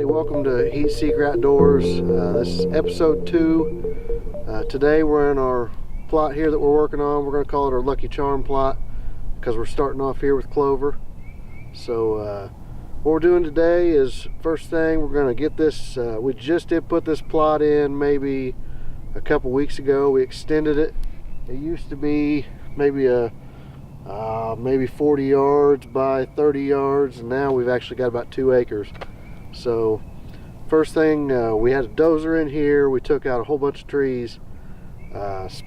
everybody, welcome to Heatseeker Outdoors. This is episode 2. Today we're in our plot here that we're working on. We're going to call it our Lucky Charm plot because we're starting off here with clover. So what we're doing today is, first thing, we're going to get this, we just did put this plot in maybe a couple weeks ago. We extended it. It used to be maybe maybe 40 yards by 30 yards, and now we've actually got about 2 acres. So first thing, we had a dozer in here. We took out a whole bunch of trees,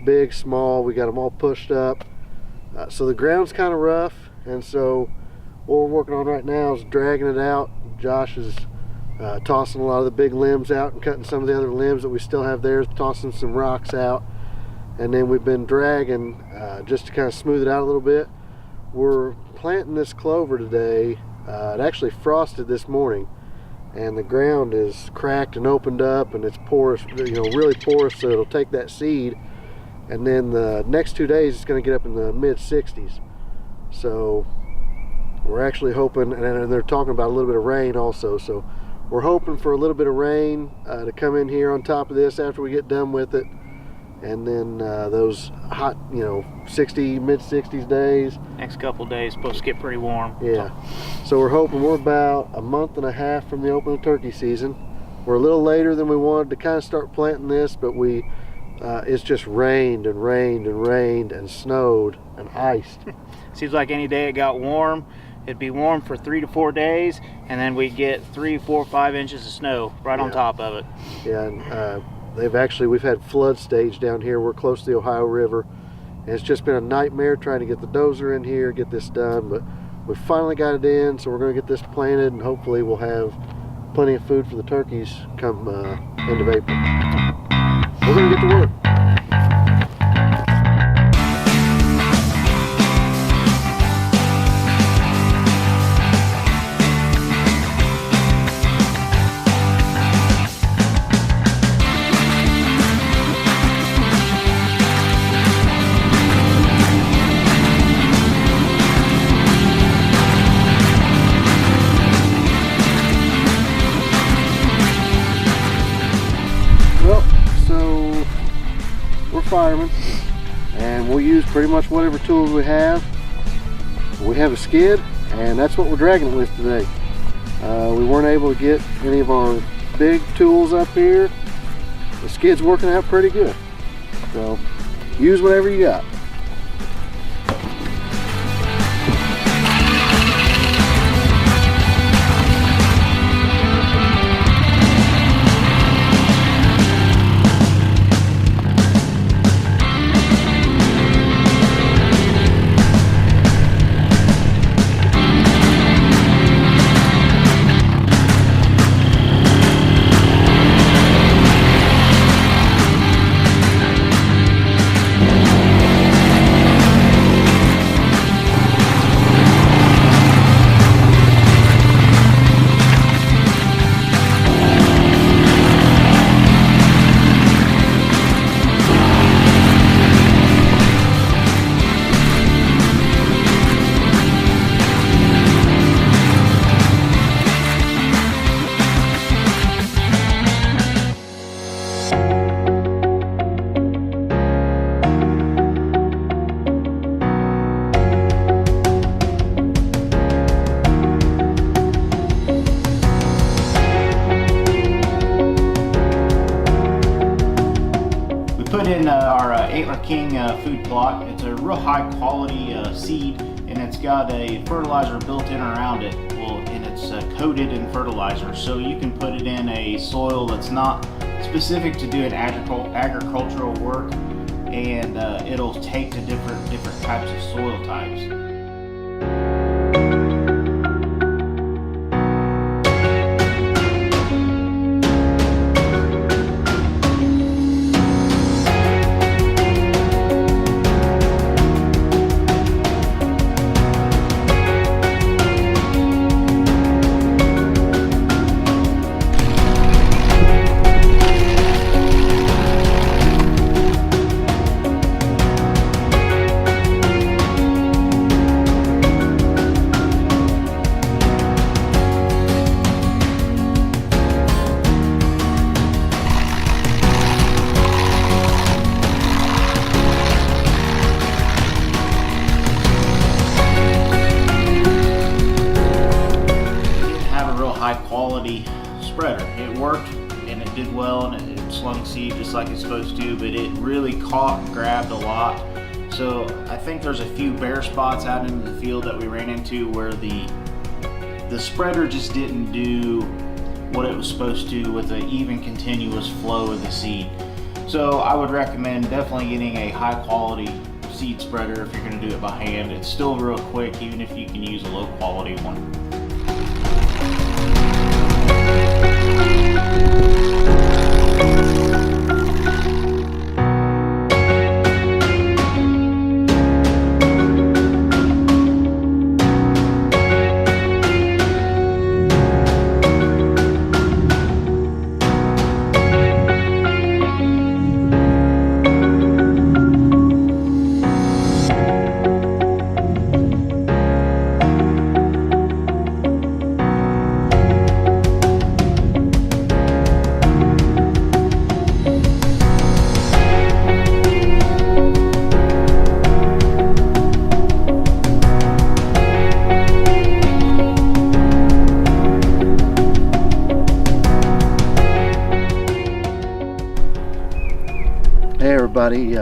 big, small. We got them all pushed up. So the ground's kind of rough, and so what we're working on right now is dragging it out. Josh is tossing a lot of the big limbs out and cutting some of the other limbs that we still have there, tossing some rocks out. And then we've been dragging just to kind of smooth it out a little bit. We're planting this clover today. It actually frosted this morning, and the ground is cracked and opened up, and it's porous, really porous, so it'll take that seed, and then the next 2 days it's going to get up in the mid 60s. So we're actually hoping, and they're talking about a little bit of rain also, so we're hoping for a little bit of rain to come in here on top of this after we get done with it. And then those hot, mid 60s days. Next couple days supposed to get pretty warm. Yeah. So we're hoping we're about a month and a half from the open of turkey season. We're a little later than we wanted to kind of start planting this, but it's just rained and rained and rained and snowed and iced. Seems like any day it got warm, it'd be warm for 3 to 4 days, and then we'd get 3, 4, 5 inches of snow right on top of it. Yeah, and we've had flood stage down here. We're close to the Ohio River, and it's just been a nightmare trying to get the dozer in here, get this done, but we finally got it in, so we're going to get this planted, and hopefully we'll have plenty of food for the turkeys come end of April. We're going to get to work. Firemen, and we'll use pretty much whatever tools we have. We have a skid, and that's what we're dragging it with today. We weren't able to get any of our big tools up here. The skid's working out pretty good, so use whatever you got. Put in our Antler King food plot. It's a real high quality seed, and it's got a fertilizer built in around it. And it's coated in fertilizer, so you can put it in a soil that's not specific to doing agricultural work, and it'll take to different types of soil types. quality spreader. It worked and it did well, and it slung seed just like it's supposed to, but it really caught and grabbed a lot. So I think there's a few bare spots out into the field that we ran into where the spreader just didn't do what it was supposed to with an even continuous flow of the seed. So I would recommend definitely getting a high quality seed spreader if you're going to do it by hand. It's still real quick even if you can use a low quality one. Hey everybody,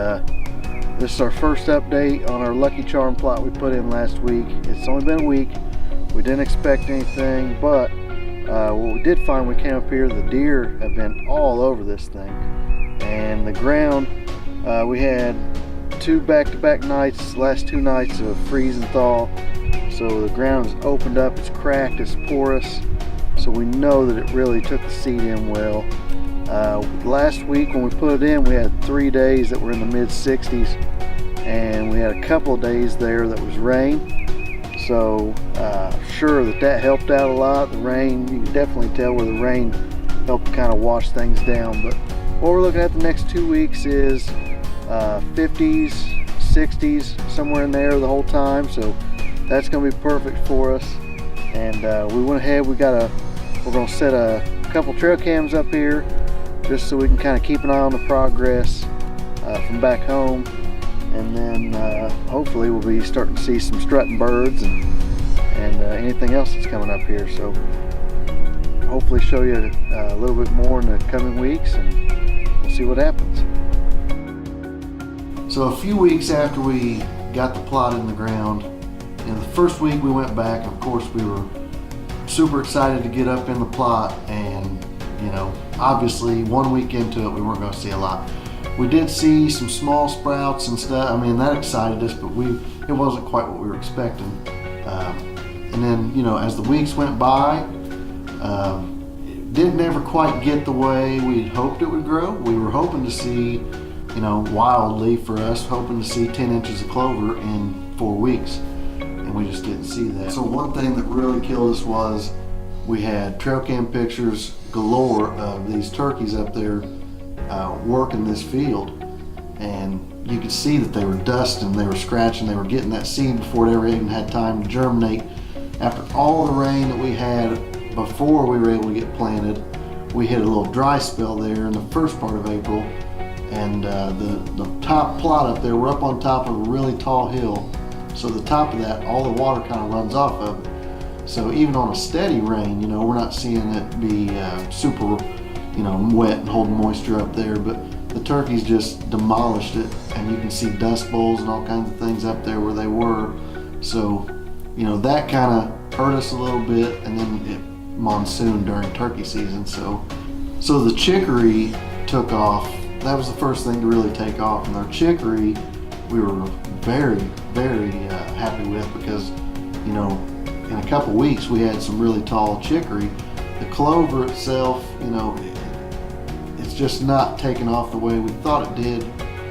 this is our first update on our Lucky Charm plot we put in last week. It's only been a week. We didn't expect anything, but what we did find when we came up here, the deer have been all over this thing. And the ground, we had two back-to-back nights, last 2 nights of freeze and thaw. So the ground is opened up, it's cracked, it's porous. So we know that it really took the seed in well. Last week when we put it in, we had 3 days that were in the mid-60s, and we had a couple of days there that was rain. So sure that helped out a lot. The rain, you can definitely tell where the rain helped kind of wash things down. But what we're looking at the next 2 weeks is 50s, 60s, somewhere in there the whole time. So that's going to be perfect for us. And we went ahead. We're going to set a couple trail cams up here, just so we can kind of keep an eye on the progress from back home. And then hopefully we'll be starting to see some strutting birds and anything else that's coming up here. So hopefully show you a little bit more in the coming weeks, and we'll see what happens. So a few weeks after we got the plot in the ground, in the first week we went back, and of course we were super excited to get up in the plot, and you know, obviously 1 week into it we weren't going to see a lot. We did see some small sprouts and stuff. I mean, that excited us, but it wasn't quite what we were expecting. And then, you know, as the weeks went by, it didn't ever quite get the way we'd hoped it would grow. We were hoping to see, you know, wildly for us, hoping to see 10 inches of clover in 4 weeks, and we just didn't see that. So one thing that really killed us was we had trail cam pictures galore of these turkeys up there working this field, and you could see that they were dusting, they were scratching, they were getting that seed before it ever even had time to germinate. After all the rain that we had before we were able to get planted, we hit a little dry spell there in the first part of April, and the top plot up there, we're up on top of a really tall hill, so the top of that, all the water kind of runs off of it. So even on a steady rain, you know, we're not seeing it be super, you know, wet and holding moisture up there, but the turkeys just demolished it, and you can see dust bowls and all kinds of things up there where they were. So, you know, that kind of hurt us a little bit, and then it monsooned during turkey season. So the chicory took off. That was the first thing to really take off, and our chicory we were very, very happy with, because, you know, in a couple weeks we had some really tall chicory. The clover itself, you know, it's just not taking off the way we thought it did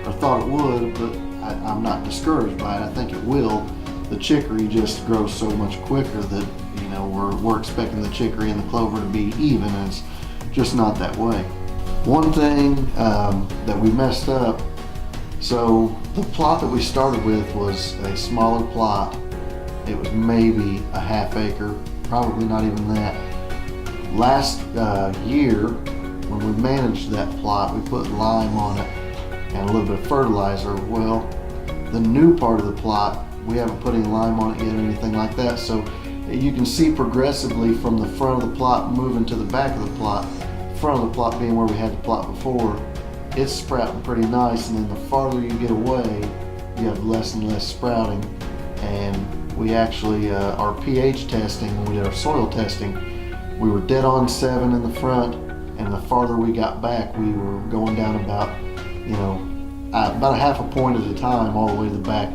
or thought it would, but I'm not discouraged by it. I think it will. The chicory just grows so much quicker that, you know, we're expecting the chicory and the clover to be even, and it's just not that way. One thing that we messed up, so the plot that we started with was a smaller plot. It was maybe a ½ acre, probably not even that. Last year, when we managed that plot, we put lime on it and a little bit of fertilizer. Well, the new part of the plot, we haven't put any lime on it yet or anything like that, so you can see progressively from the front of the plot moving to the back of the plot. Front of the plot being where we had the plot before, it's sprouting pretty nice, and then the farther you get away, you have less and less sprouting. And we actually, our pH testing, when we did our soil testing, we were dead on 7 in the front, and the farther we got back, we were going down about, about a half a point at a time all the way to the back.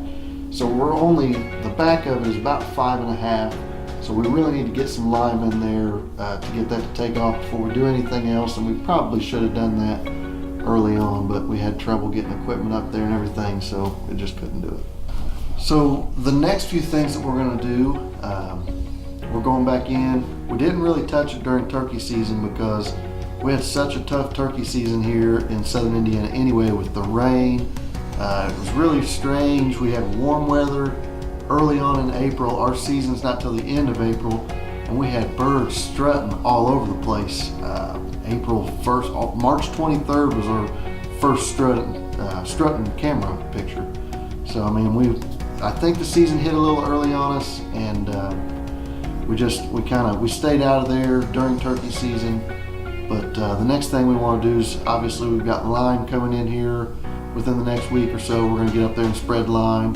So we're only, the back of it is about 5.5. So we really need to get some lime in there to get that to take off before we do anything else. And we probably should have done that early on, but we had trouble getting equipment up there and everything, so we just couldn't do it. So the next few things that we're gonna do, we're going back in. We didn't really touch it during turkey season because we had such a tough turkey season here in southern Indiana anyway with the rain. It was really strange. We had warm weather early on in April. Our season's not till the end of April, and we had birds strutting all over the place. April 1st, March 23rd was our first strutting camera picture. So I mean, I think the season hit a little early on us, and we stayed out of there during turkey season. But the next thing we want to do is, obviously we've got lime coming in here within the next week or so. We're going to get up there and spread lime.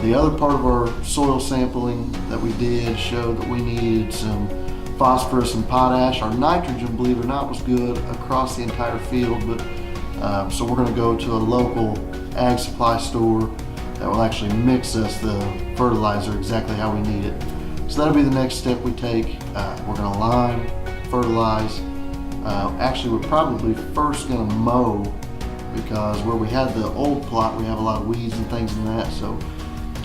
The other part of our soil sampling that we did showed that we needed some phosphorus and potash. Our nitrogen, believe it or not, was good across the entire field, but so we're going to go to a local ag supply store that will actually mix us the fertilizer exactly how we need it. So that'll be the next step we take. We're going to lime, fertilize. Actually, we're probably first going to mow, because where we had the old plot, we have a lot of weeds and things in that. So,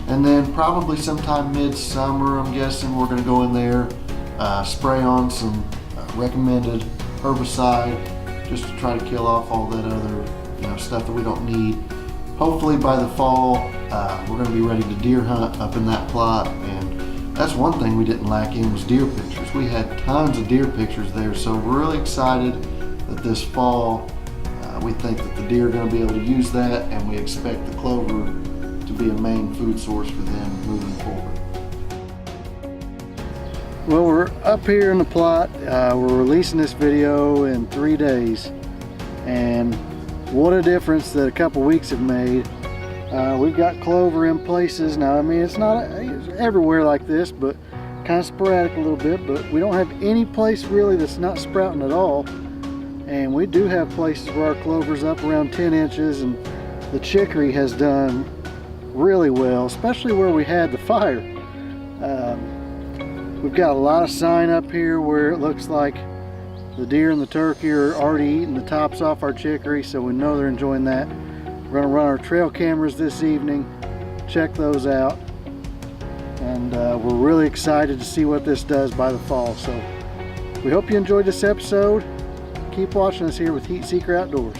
and then probably sometime midsummer, I'm guessing, we're going to go in there, spray on some recommended herbicide just to try to kill off all that other stuff that we don't need. Hopefully by the fall, we're going to be ready to deer hunt up in that plot. And that's one thing we didn't lack in was deer pictures. We had tons of deer pictures there, so we're really excited that this fall we think that the deer are going to be able to use that, and we expect the clover to be a main food source for them moving forward. Well, we're up here in the plot. We're releasing this video in 3 days, and what a difference that a couple weeks have made. We've got clover in places now. I mean, it's not everywhere like this, but kind of sporadic a little bit, but we don't have any place really that's not sprouting at all. And we do have places where our clover's up around 10 inches, and the chicory has done really well, especially where we had the fire. We've got a lot of sign up here where it looks like the deer and the turkey are already eating the tops off our chicory, so we know they're enjoying that. We're going to run our trail cameras this evening, check those out, and we're really excited to see what this does by the fall. So we hope you enjoyed this episode. Keep watching us here with Heatseeker Outdoors.